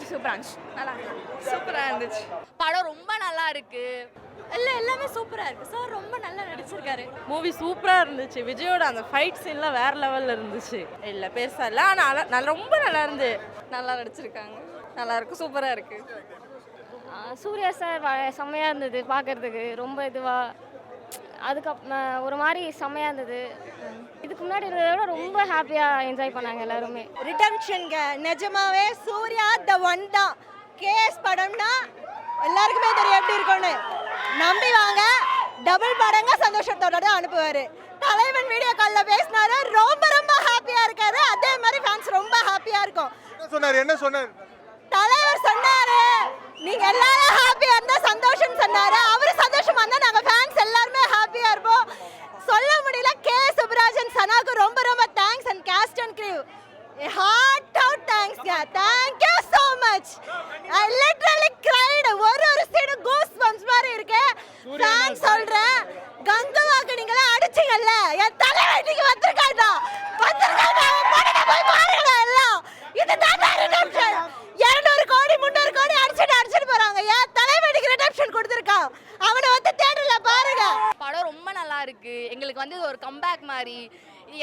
சூப்பராக இருந்துச்சு நல்லா சூப்பராக இருந்துச்சு. படம் ரொம்ப நல்லா இருக்கு. எல்லாமே சூப்பராக இருக்குது. சார் ரொம்ப நல்லா நடிச்சிருக்காரு. மூவி சூப்பராக இருந்துச்சு. விஜயோட அந்த ஃபைட் சீன்லாம் வேறு லெவலில் இருந்துச்சு. இல்லை பெருசாக இல்லை, ஆனால் ரொம்ப நல்லா இருந்து. நல்லா நடிச்சிருக்காங்க. நல்லா இருக்கு, சூப்பராக இருக்குது. சூர்யா சார் செம்மையாக இருந்தது பார்க்குறதுக்கு. ரொம்ப இதுவாக ஒரு மாதிரி செம்மையாக இருந்தது. இதுக்கு முன்னாடி இருந்ததை விட ரொம்ப ஹாப்பியாக என்ஜாய் பண்ணாங்க எல்லாருமே. ரிடம்ஷன்ங்க நிஜமாவே சூர்யா த ஒன் தான். கேஸ் படம்னா எல்லாருக்குமே தெரியும் எப்படி இருக்கும்னு. நம்பி வாங்க, டபுள் படங்க சந்தோஷத்தோட அனுப்புவார். தலைவன் வீடியோ காலில் பேசினாரு, ரொம்ப ரொம்ப ஹாப்பியாக இருக்காரு. அதே மாதிரி ஃபேன்ஸ் ரொம்ப ஹாப்பியாக இருக்கும். என்ன சொன்னார் தலைவர் சொன்னாரு, நீங்க எல்லாரும் ஹாப்பியா இருந்தா சந்தோஷம் சொன்னாரு. அவரு சந்தோஷமா இருந்தா நாங்க ஃபேன்ஸ் எல்லாருமே ஹாப்பியா இருப்போம். சொல்ல முடியல. கே சுப்ராஜன் சனாக்கு ரொம்ப ரொம்ப thanks and cast and crew heart out தேங்க்ஸ்ங்க. Thank you so much. I literally cried. ஒரு சீன் கூஸ் பம்ப்ஸ் மாதிரி இருக்கு. ஃபேன் சொல்றேன், கங்கவாக்கு நீங்களே அடிச்சீங்கல்ல, என் தலைவன் இன்னைக்கு வந்திருக்காடா படத்தை போய் பாருங்க எல்லாம். இது தான் ரிடம்ஷன். 200 கோடி 300 கோடி அடிச்சிட்டு போறாங்க. ஏன் தலைவனுக்கு ரிடம்ஷன் கொடுத்துருக்கான். அவனை வந்து தியேட்டர்ல பாருங்க. படம் ரொம்ப நல்லா இருக்கு. எங்களுக்கு வந்து ஒரு கம்பேக் மாதிரி.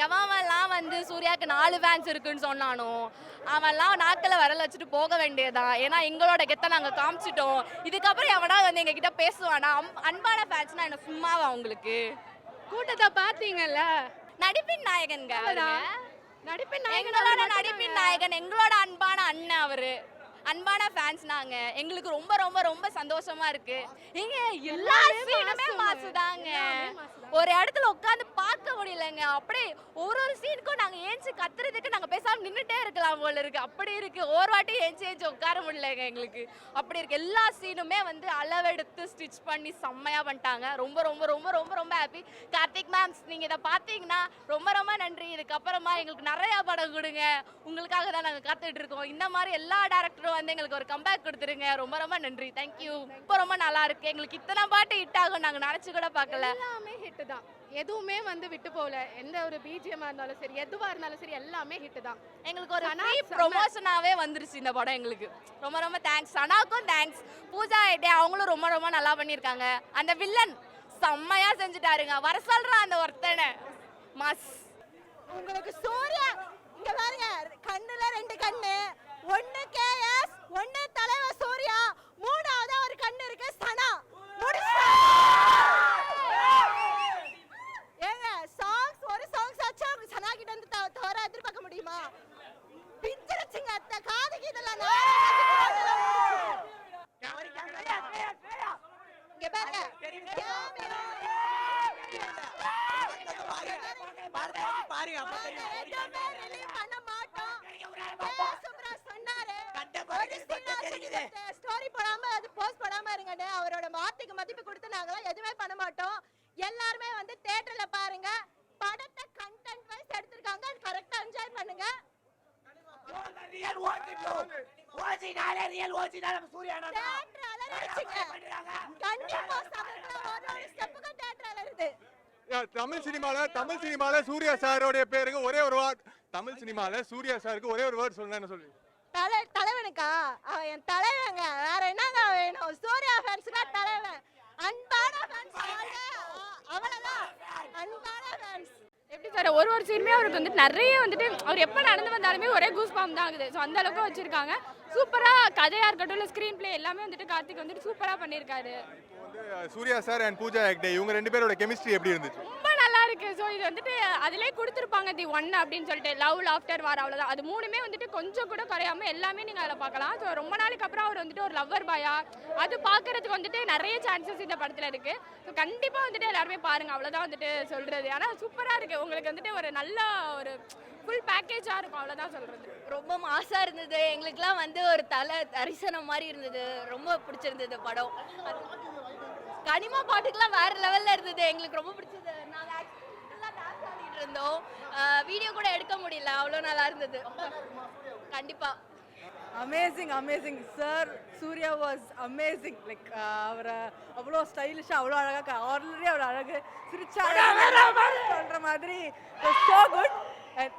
எவன்லாம் வந்து சூர்யாவுக்கு 4 ஃபேன்ஸ் இருக்குன்னு சொன்னானோ அவன்லாம் நாக்கில் விரல் வச்சுட்டு போக வேண்டியதான். ஏன்னா எங்களோட கெத்தை நாங்கள் காமிச்சிட்டோம். இதுக்கப்புறம் எவனா வந்து எங்ககிட்ட பேசுவானா? அன்பான ஃபேன்ஸ்னா என்ன சும்மாவா? உங்களுக்கு கூட்டத்தை பார்த்தீங்கல்ல, நடிப்பின் நாயகன்ங்க. நடிப்பின் எங்களோட நடிப்பின் நாயகன், எங்களோட அன்பான அண்ணன் அவரு. அன்பான ஃபேன்ஸ் நாங்க. எங்களுக்கு ரொம்ப ரொம்ப ரொம்ப சந்தோஷமா இருக்கு. இங்க எல்லா சீனுமே மாசுதாங்க. ஒரு இடத்துல உட்காந்து பார்க்க முடியலங்க. அப்படியே ஒரு சீனுக்கும் நாங்க ஏஞ்சி கத்துறதுக்கு நாங்க பேசாம நின்றுட்டே இருக்கலாம் போல இருக்கு. அப்படி இருக்கு. ஒரு வாட்டி ஏஞ்சி உட்கார முடியலங்க எங்களுக்கு. அப்படி இருக்கு. எல்லா சீனுமே வந்து அளவெடுத்து ஸ்டிச் பண்ணி செம்மையா பண்ணிட்டாங்க. ரொம்ப ரொம்ப ரொம்ப ரொம்ப ரொம்ப ஹாப்பி. கார்த்திக் மேம்ஸ், நீங்க இதை பார்த்தீங்கன்னா ரொம்ப ரொம்ப நன்றி. இதுக்கப்புறமா எங்களுக்கு நிறைய படம் கொடுங்க. உங்களுக்காக தான் நாங்க காத்துட்டு இருக்கோம். இந்த மாதிரி எல்லா டேரக்டரும் வந்து எங்களுக்கு ஒரு கம்பேக் கொடுத்துருங்க. ரொம்ப ரொம்ப நன்றி. தேங்க்யூ. ரொம்ப ரொம்ப நல்லா இருக்கு. எங்களுக்கு இத்தனை பாட்டு ஹிட் ஆகும் நாங்க நினைச்சு கூட பார்க்கல. எல்லாமே ஹிட் தான். எதுவுமே வந்து விட்டு போகல. எந்த ஒரு பிஜிஎம்மா இருந்தாலும் சரி, எதுவா இருந்தாலும் சரி, எல்லாமே ஹிட் தான். எங்களுக்கு ஒரு ஃப்ரீ ப்ரொமோஷனாவே வந்துருச்சு இந்த படம். எங்களுக்கு ரொம்ப ரொம்ப தேங்க்ஸ். சனாக்கும் தேங்க்ஸ். பூஜா ஹெக்டே அவங்களும் ரொம்ப ரொம்ப நல்லா பண்ணியிருக்காங்க. அந்த வில்லன் செம்மையா செஞ்சுட்டாருங்க. வர சொல்றான் அந்த ஒருத்தனை மாஸ். உங்களுக்கு சூர்யா இங்க பாருங்க, கண்ணுல 2 கண்ணு. ஒன்னு கேஎஸ், ஒன்னு தலைவர் சூர்யா, மூணாவது ஒரு கண்ணு இருக்கு சனா. ஏங்க சாங்ஸ் ஒரு சாங்ஸ் ஆச்சு சனா கிட்ட இருந்து தவற எதிர்பார்க்க முடியுமா? பிஞ்சிருச்சுங்க அத்தை காதுக்கு இதெல்லாம். இங்க பாருங்க, பண்ண மாட்டோம். ஸ்டோரி போடாம அது போஸ்ட் போடாம இருங்கன்னு அவரோட வார்த்தைக்கு மதிப்பு கொடுத்து நாங்களாம் எதுவுமே பண்ண மாட்டோம். எல்லாருமே வந்து தியேட்டர்ல பாருங்க. படத்தை கண்டென்ட் வைஸ் எடுத்திருக்காங்க. கரெக்டா என்ஜாய் பண்ணுங்க. தமிழ் சினிமால சூர்யா சாரோட பேருக்கு ஒரே ஒரு வார்டு. தமிழ் சினிமால சூர்யா சாருக்கு ஒரே ஒரு வேர்ட் சொல்லணும்னு சொல்லி. தலைவனுக்கா? அவன் என் தலைவங்க. வேற என்னங்க வேணும்? சூர்யா ஃபேன்ஸ்னா தலைவன். அன்பான ஃபேன்ஸ் அவ்வளவுதான். அன்பான ஃபேன்ஸ். எப்படி சார் ஒரு சீனுமே அவருக்கு வந்துட்டு நிறைய வந்துட்டு அவர் எப்போ நடந்து வந்தாலுமே ஒரே கூஸ் பாம் தான் ஆகுது. ஸோ அந்த அளவுக்கு வச்சிருக்காங்க. சூப்பராக கதையாக இருக்கட்டும், இல்லை ஸ்க்ரீன் பிளே எல்லாமே வந்துட்டு கார்த்திக் வந்துட்டு சூப்பராக பண்ணியிருக்காரு. சூர்யா சார் அண்ட் பூஜா ஹெக்டே இவங்க 2 பேரோட கெமிஸ்ட்ரி எப்படி இருந்துச்சு? ரொம்ப நல்லா இருக்கு. ஸோ இது வந்துட்டு அதிலே கொடுத்துருப்பாங்க தி ஒன் அப்படின்னு சொல்லிட்டு, லவ் லாஃப்டர் வார், அவ்வளோதான். அது 3மே வந்துட்டு கொஞ்சம் கூட குறையாம எல்லாமே நீங்கள் அதில் பார்க்கலாம். ஸோ ரொம்ப நாளைக்கு அப்புறம் அவர் வந்துட்டு ஒரு லவ்வர் பாயா அது பார்க்கறதுக்கு வந்துட்டு நிறைய சான்சஸ் இந்த படத்தில் இருக்கு. ஸோ கண்டிப்பாக வந்துட்டு எல்லாருமே பாருங்க. அவ்வளோதான் வந்துட்டு சொல்றது. ஆனால் சூப்பராக இருக்கு. உங்களுக்கு வந்துட்டு ஒரு நல்ல ஒரு ஃபுல் பேக்கேஜாக இருக்கும். அவ்வளோதான் சொல்றது. ரொம்ப மாசா இருந்தது. எங்களுக்குலாம் வந்து ஒரு தரிசனம் மாதிரி இருந்தது. ரொம்ப பிடிச்சிருந்தது படம். கனிமா பாட்டுக்கெல்லாம் வேற லெவல்ல இருந்தது. எங்களுக்கு ரொம்ப பிடிச்சது. நாங்க ஆக்சுவலா டான்ஸ் ஆடிட்டு இருந்தோம். வீடியோ கூட எடுக்க முடியல. அவ்வளோ நல்லா இருந்தது. கண்டிப்பா amazing sir. Suriya was amazing. Like அவரை அவ்வளோ ஸ்டைலிஷாக அவ்வளோ அழகாக ஆல்ரெடி அவர் அழகு சிரிச்சா சொல்கிற மாதிரி ஸோ குட்.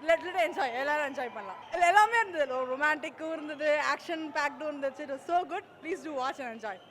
லெட் என்ஜாய், எல்லாரும் என்ஜாய் பண்ணலாம். எல்லாமே இருந்தது, ரொமான்டிக்கும் இருந்தது, ஆக்ஷன் பேக்டும் இருந்துச்சு. It was so good. Please do watch and enjoy.